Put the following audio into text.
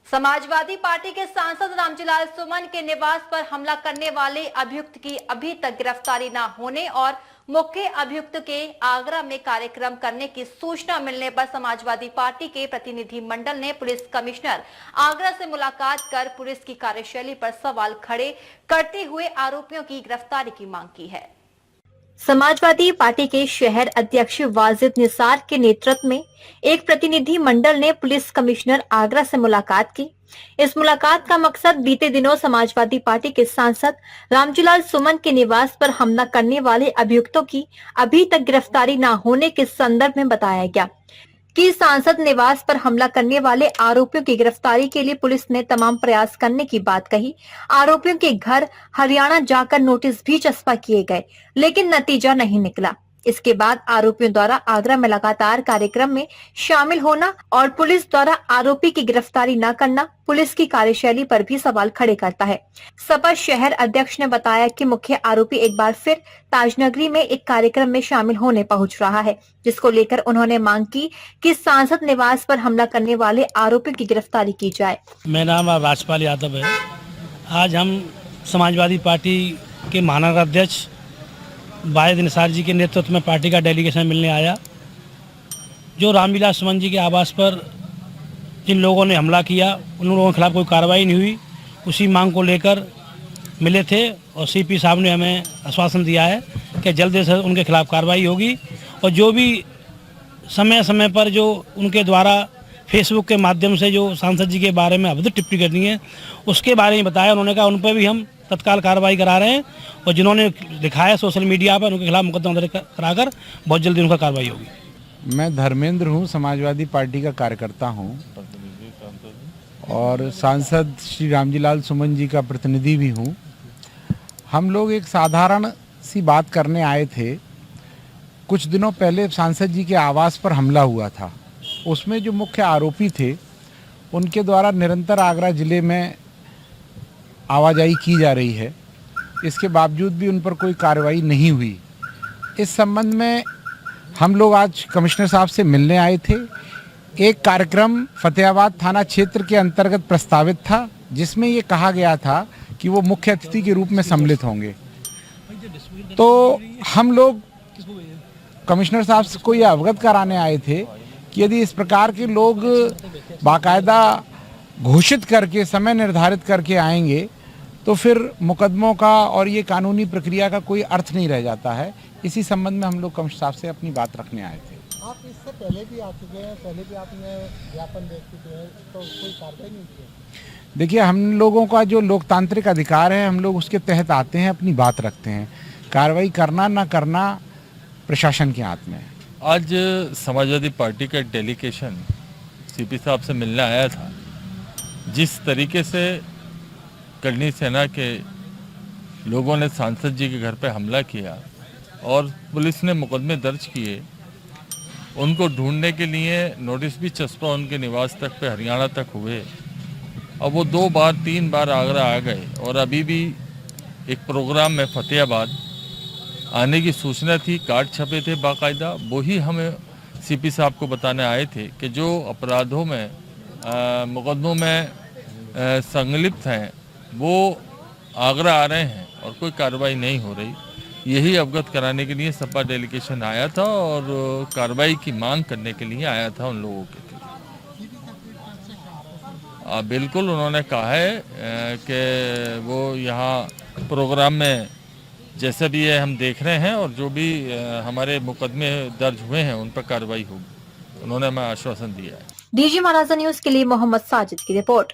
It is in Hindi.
समाजवादी पार्टी के सांसद रामजीलाल सुमन के निवास पर हमला करने वाले अभियुक्त की अभी तक गिरफ्तारी न होने और मुख्य अभियुक्त के आगरा में कार्यक्रम करने की सूचना मिलने पर समाजवादी पार्टी के प्रतिनिधि मंडल ने पुलिस कमिश्नर आगरा से मुलाकात कर पुलिस की कार्यशैली पर सवाल खड़े करते हुए आरोपियों की गिरफ्तारी की मांग की है। समाजवादी पार्टी के शहर अध्यक्ष वाजिद निसार के नेतृत्व में एक प्रतिनिधि मंडल ने पुलिस कमिश्नर आगरा से मुलाकात की। इस मुलाकात का मकसद बीते दिनों समाजवादी पार्टी के सांसद रामजीलाल सुमन के निवास पर हमला करने वाले अभियुक्तों की अभी तक गिरफ्तारी न होने के संदर्भ में बताया गया कि सांसद निवास पर हमला करने वाले आरोपियों की गिरफ्तारी के लिए पुलिस ने तमाम प्रयास करने की बात कही। आरोपियों के घर हरियाणा जाकर नोटिस भी चस्पा किए गए, लेकिन नतीजा नहीं निकला। इसके बाद आरोपियों द्वारा आगरा में लगातार कार्यक्रम में शामिल होना और पुलिस द्वारा आरोपी की गिरफ्तारी न करना पुलिस की कार्यशैली पर भी सवाल खड़े करता है। सपा शहर अध्यक्ष ने बताया कि मुख्य आरोपी एक बार फिर ताजनगरी में एक कार्यक्रम में शामिल होने पहुंच रहा है, जिसको लेकर उन्होंने मांग की कि सांसद निवास पर हमला करने वाले आरोपी की गिरफ्तारी की जाए। मेरा नाम राजपाल यादव है। आज हम समाजवादी पार्टी के महानगर अध्यक्ष वाजिद निसार जी के नेतृत्व में पार्टी का डेलीगेशन मिलने आया। जो रामजीलाल सुमन जी के आवास पर जिन लोगों ने हमला किया उन लोगों के खिलाफ कोई कार्रवाई नहीं हुई, उसी मांग को लेकर मिले थे और सीपी साहब ने हमें आश्वासन दिया है कि जल्द से उनके खिलाफ कार्रवाई होगी और जो भी समय समय पर जो उनके द्वारा फेसबुक के माध्यम से जो सांसद जी के बारे में अभद्र टिप्पणी करनी है उसके बारे में बताया। उन्होंने कहा उन पर भी हम तत्काल कार्रवाई करा रहे हैं और जिन्होंने दिखाया सोशल मीडिया पर उनके खिलाफ मुकदमा दर्ज कराकर बहुत जल्दी उनका कार्रवाई होगी। मैं धर्मेंद्र हूँ, समाजवादी पार्टी का कार्यकर्ता हूँ और सांसद श्री रामजीलाल सुमन जी का प्रतिनिधि भी हूँ। हम लोग एक साधारण सी बात करने आए थे। कुछ दिनों पहले सांसद जी के आवास पर हमला हुआ था। उसमें जो मुख्य आरोपी थे उनके द्वारा निरंतर आगरा जिले में आवाजाही की जा रही है, इसके बावजूद भी उन पर कोई कार्रवाई नहीं हुई। इस संबंध में हम लोग आज कमिश्नर साहब से मिलने आए थे। एक कार्यक्रम फतेहाबाद थाना क्षेत्र के अंतर्गत प्रस्तावित था, जिसमें ये कहा गया था कि वो मुख्य अतिथि के रूप में सम्मिलित होंगे। तो हम लोग कमिश्नर साहब को ये अवगत कराने आए थे कि यदि इस प्रकार के लोग बाकायदा घोषित करके समय निर्धारित करके आएंगे तो फिर मुकदमों का और ये कानूनी प्रक्रिया का कोई अर्थ नहीं रह जाता है। इसी संबंध में हम लोग कमिश्नर साहब से अपनी बात रखने आए थे। आप इससे पहले भी आ चुके हैं, पहले भी आपने ज्ञापन दे चुके हैं, तो कोई कार्रवाई नहीं की? देखिए, हम लोगों का जो लोकतांत्रिक अधिकार है, हम लोग उसके तहत आते हैं, अपनी बात रखते हैं। कार्रवाई करना ना करना प्रशासन के हाथ में है। आज समाजवादी पार्टी का डेलीगेशन सीपी साहब से मिलने आया था। जिस तरीके से करनी सेना के लोगों ने सांसद जी के घर पर हमला किया और पुलिस ने मुकदमे दर्ज किए, उनको ढूंढने के लिए नोटिस भी चस्पा उनके निवास तक पे हरियाणा तक हुए। अब वो 2 बार 3 बार आगरा आ गए और अभी भी एक प्रोग्राम में फतेहाबाद आने की सूचना थी, कार्ड छपे थे बाकायदा। वही हमें सीपी साहब को बताने आए थे कि जो अपराधों में मुकदमों में संलिप्त हैं वो आगरा आ रहे हैं और कोई कार्रवाई नहीं हो रही। यही अवगत कराने के लिए सपा डेलीगेशन आया था और कार्रवाई की मांग करने के लिए आया था उन लोगों के लिए। बिल्कुल, उन्होंने कहा है कि वो यहाँ प्रोग्राम में जैसे भी है हम देख रहे हैं और जो भी हमारे मुकदमे दर्ज हुए हैं उन पर कार्रवाई होगी। उन्होंने हमें आश्वासन दिया है। डीजी महाराजा न्यूज के लिए मोहम्मद साजिद की रिपोर्ट।